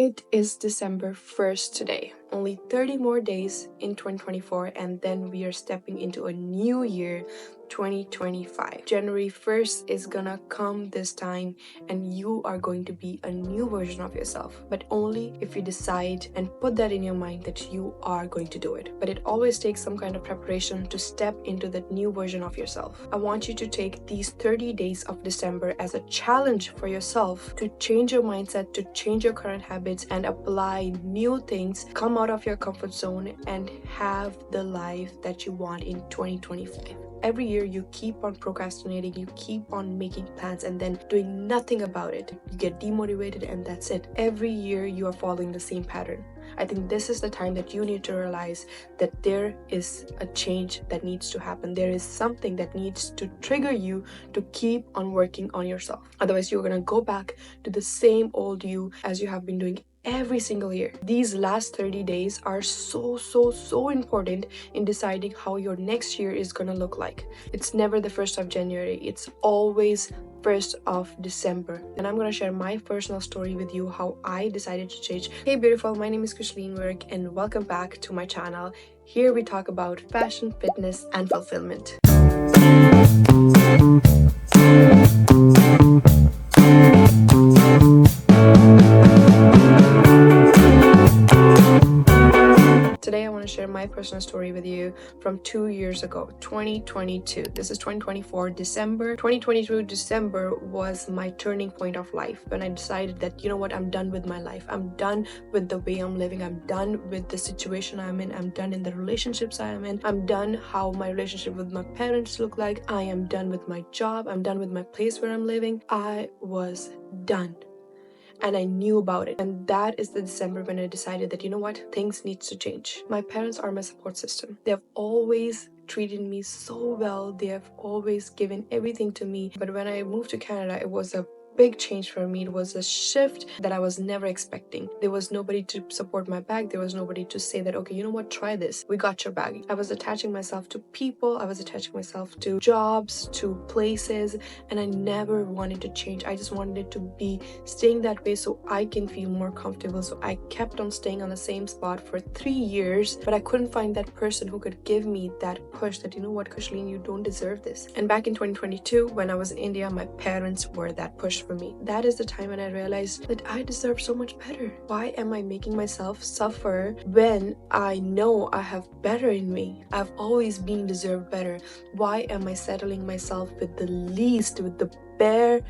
It is December 1st today. Only 30 more days in 2024, and then we are stepping into a new year, 2025. January 1st is gonna come this time, and you are going to be a new version of yourself, but only if you decide and put that in your mind that you are going to do it. But it always takes some kind of preparation to step into that new version of yourself. I want you to take these 30 days of December as a challenge for yourself to change your mindset, to change your current habits, and apply new things, come out of your comfort zone, and have the life that you want in 2025. Every year you keep on procrastinating, you keep on making plans and then doing nothing about it. You get demotivated and that's it. Every year you are following the same pattern. I think this is the time that you need to realize that there is a change that needs to happen. There is something that needs to trigger you to keep on working on yourself. Otherwise, you're gonna go back to the same old you as you have been doing every single year. These last 30 days are so important in deciding how your next year is gonna look like. It's never the 1st of January, it's always 1st of December. And I'm gonna share my personal story with you, how I decided to change. Hey beautiful, my name is Kushleen Work and welcome back to my channel. Here we talk about fashion, fitness, and fulfillment. Today I want to share my personal story with you from 2 years ago, 2022. This is 2024 December. 2022 December was my turning point of life when I decided that, you know what, I'm done with my life. I'm done with the way I'm living. I'm done with the situation I'm in. I'm done in the relationships I am in. I'm done how my relationship with my parents look like. I am done with my job. I'm done with my place where I'm living. I was done. And I knew about it. And that is the December when I decided that, you know what, things needs to change. My parents are my support system. They have always treated me so well. They have always given everything to me. But when I moved to Canada, it was a big change for me. It was a shift that I was never expecting. There was nobody to support my back. There was nobody to say that, okay, you know what, try this. We got your back. I was attaching myself to people. I was attaching myself to jobs, to places, and I never wanted to change. I just wanted it to be staying that way so I can feel more comfortable. So I kept on staying on the same spot for 3 years, but I couldn't find that person who could give me that push that, you know what, Kushleen, you don't deserve this. And back in 2022, when I was in India, my parents were that push for me. That is the time when I realized that I deserve so much better. Why am I making myself suffer when I know I have better in me? I've always been deserved better. Why am I settling myself with the least, with the bare,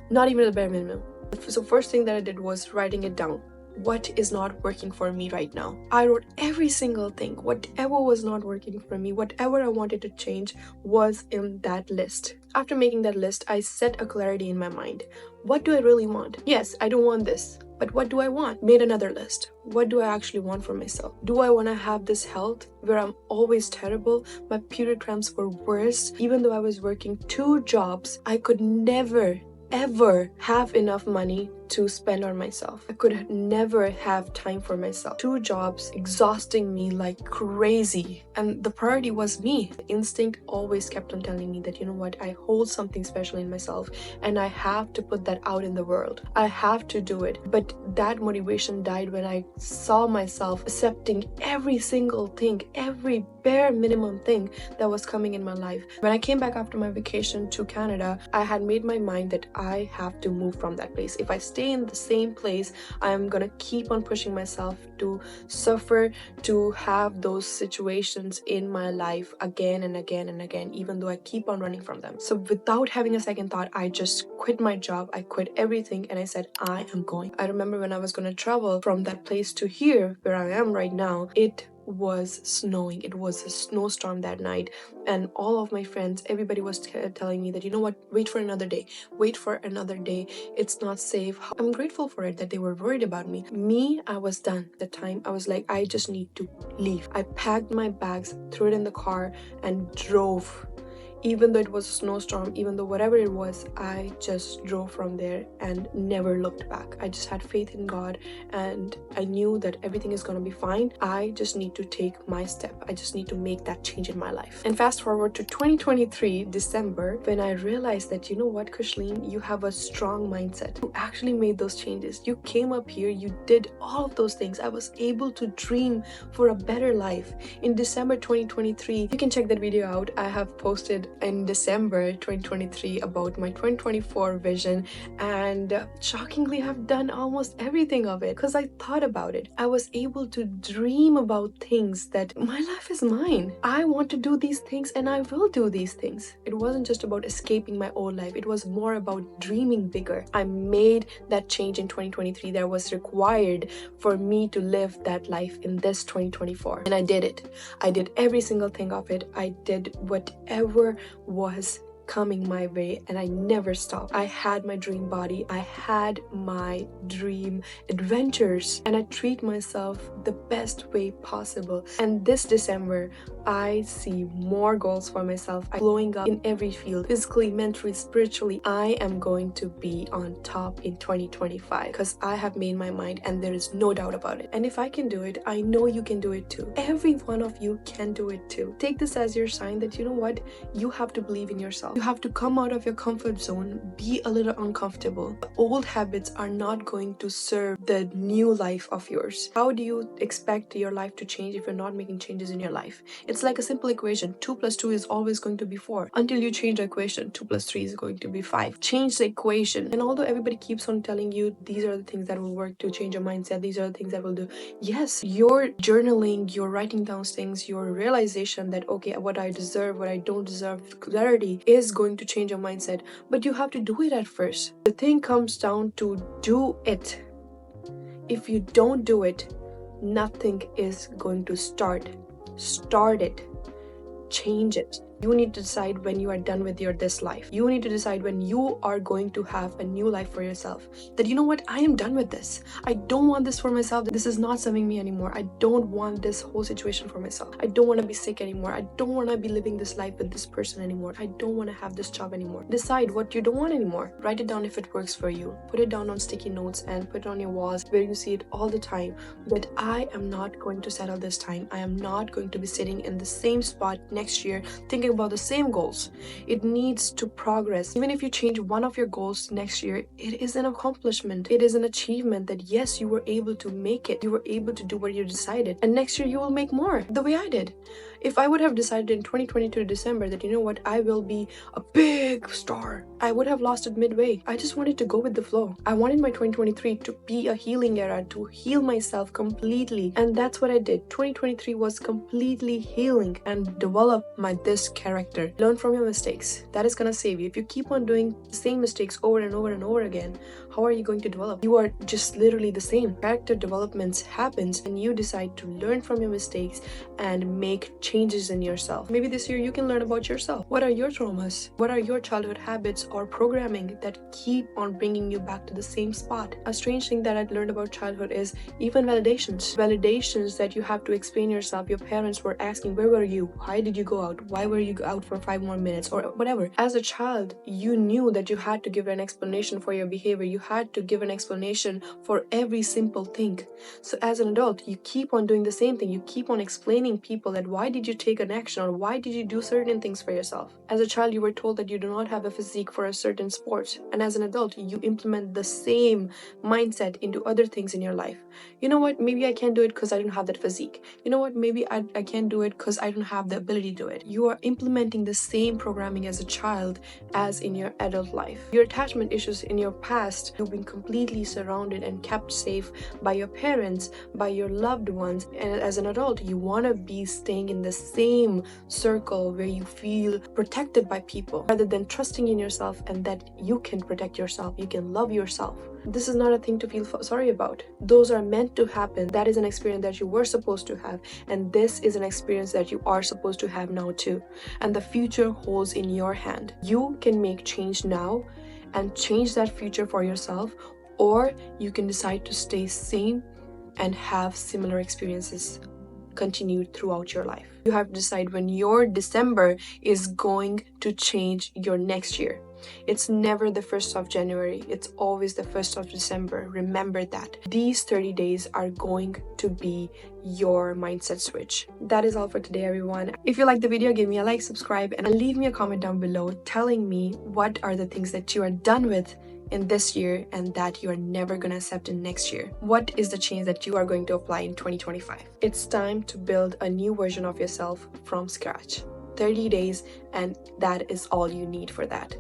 not even the bare minimum? So first thing that I did was writing it down. What is not working for me right now? I wrote every single thing. Whatever was not working for me, whatever I wanted to change was in that list. After making that list, I set a clarity in my mind. What do I really want? Yes, I don't want this. But what do I want? Made another list. What do I actually want for myself? Do I want to have this health where I'm always terrible? My period cramps were worse. Even though I was working 2 jobs, I could never ever have enough money to spend on myself. I could never have time for myself. 2 jobs exhausting me like crazy. And the priority was me. The instinct always kept on telling me that, you know what, I hold something special in myself and I have to put that out in the world. I have to do it. But that motivation died when I saw myself accepting every single thing, every bare minimum thing that was coming in my life. When I came back after my vacation to Canada, I had made my mind that I have to move from that place. If I stay in the same place, I'm gonna keep on pushing myself to suffer, to have those situations in my life again and again and again, even though I keep on running from them. So without having a second thought, I just quit my job. I quit everything and I said, I am going. I remember when I was gonna travel from that place to here, where I am right now, it was snowing. It was a snowstorm that night, and all of my friends, everybody was telling me that, you know what, wait for another day, it's not safe. I'm grateful for it that they were worried about me. I was done. At the time I was like, I just need to leave. I packed my bags, threw it in the car and drove Even though it was a snowstorm, even though whatever it was, I just drove from there and never looked back. I just had faith in God, and I knew that everything is going to be fine. I just need to take my step. I just need to make that change in my life. And fast forward to 2023 December, when I realized that, you know what, Kushleen, you have a strong mindset. You actually made those changes. You came up here, you did all of those things. I was able to dream for a better life. In December 2023, you can check that video out. I have posted in December 2023 about my 2024 vision, and shockingly I've done almost everything of it because I thought about it. I was able to dream about things that my life is mine. I want to do these things and I will do these things. It wasn't just about escaping my old life. It was more about dreaming bigger. I made that change in 2023 that was required for me to live that life in this 2024. And I did it. I did every single thing of it. I did whatever was coming my way, and I never stopped. I had my dream body, I had my dream adventures, and I treat myself the best way possible. And this December, I see more goals for myself. I'm blowing up in every field, physically, mentally, spiritually. I am going to be on top in 2025 because I have made my mind, and there is no doubt about it. And if I can do it, I know you can do it too. Every one of you can do it too. Take this as your sign that, you know what, you have to believe in yourself. You have to come out of your comfort zone, be a little uncomfortable. The old habits are not going to serve the new life of yours. How do you expect your life to change if you're not making changes in your life? It's like a simple equation. 2 plus 2 is always going to be 4. Until you change the equation, 2 plus 3 is going to be 5. Change the equation. And although everybody keeps on telling you these are the things that will work to change your mindset, these are the things that will do. Yes, your journaling, your writing down things, your realization that, okay, what I deserve, what I don't deserve, clarity is going to change your mindset, but you have to do it at first. The thing comes down to do it. If you don't do it, nothing is going to start. Start it. Change it. You need to decide when you are done with this life. You need to decide when you are going to have a new life for yourself. That, you know what, I am done with this. I don't want this for myself. This is not serving me anymore. I don't want this whole situation for myself. I don't want to be sick anymore. I don't want to be living this life with this person anymore. I don't want to have this job anymore. Decide what you don't want anymore. Write it down if it works for you. Put it down on sticky notes and put it on your walls where you see it all the time. That I am not going to settle this time. I am not going to be sitting in the same spot next year thinking about the same goals. It needs to progress. Even if you change one of your goals next year, it is an accomplishment. It is an achievement that yes, you were able to make it. You were able to do what you decided. And next year you will make more the way I did. If I would have decided in 2022 December that, you know what, I will be a big star, I would have lost it midway. I just wanted to go with the flow. I wanted my 2023 to be a healing era, to heal myself completely. And that's what I did. 2023 was completely healing and develop this character. Learn from your mistakes. That is gonna save you. If you keep on doing the same mistakes over and over and over again, how are you going to develop? You are just literally the same. Character development happens when you decide to learn from your mistakes and make changes in yourself. Maybe this year you can learn about yourself. What are your traumas? What are your childhood habits or programming that keep on bringing you back to the same spot? A strange thing that I'd learned about childhood is even validations. Validations that you have to explain yourself. Your parents were asking, where were you? Why did you go out? Why were you out for 5 more minutes? Or whatever. As a child, you knew that you had to give an explanation for your behavior. You had to give an explanation for every simple thing. So as an adult, you keep on doing the same thing. You keep on explaining people that why did you take an action or why did you do certain things for yourself. As a child, you were told that you do not have a physique for a certain sport. And as an adult, you implement the same mindset into other things in your life. You know what, maybe I can't do it because I don't have that physique. You know what, maybe I can't do it because I don't have the ability to do it. You are implementing the same programming as a child as in your adult life. Your attachment issues in your past, you've been completely surrounded and kept safe by your parents, by your loved ones, and as an adult, you want to be staying in the same circle where you feel protected by people rather than trusting in yourself and that you can protect yourself, you can love yourself. This is not a thing to feel sorry about. Those are meant to happen. That is an experience that you were supposed to have, and this is an experience that you are supposed to have now too. And the future holds in your hand. You can make change now and change that future for yourself, or you can decide to stay same and have similar experiences continue throughout your life. You have to decide when your December is going to change your next year. It's never the 1st of January, it's always the 1st of December. Remember that. These 30 days are going to be your mindset switch. That is all for today, everyone. If you like the video, give me a like, subscribe, and leave me a comment down below telling me what are the things that you are done with in this year and that you are never going to accept in next year. What is the change that you are going to apply in 2025? It's time to build a new version of yourself from scratch. 30 days, and that is all you need for that.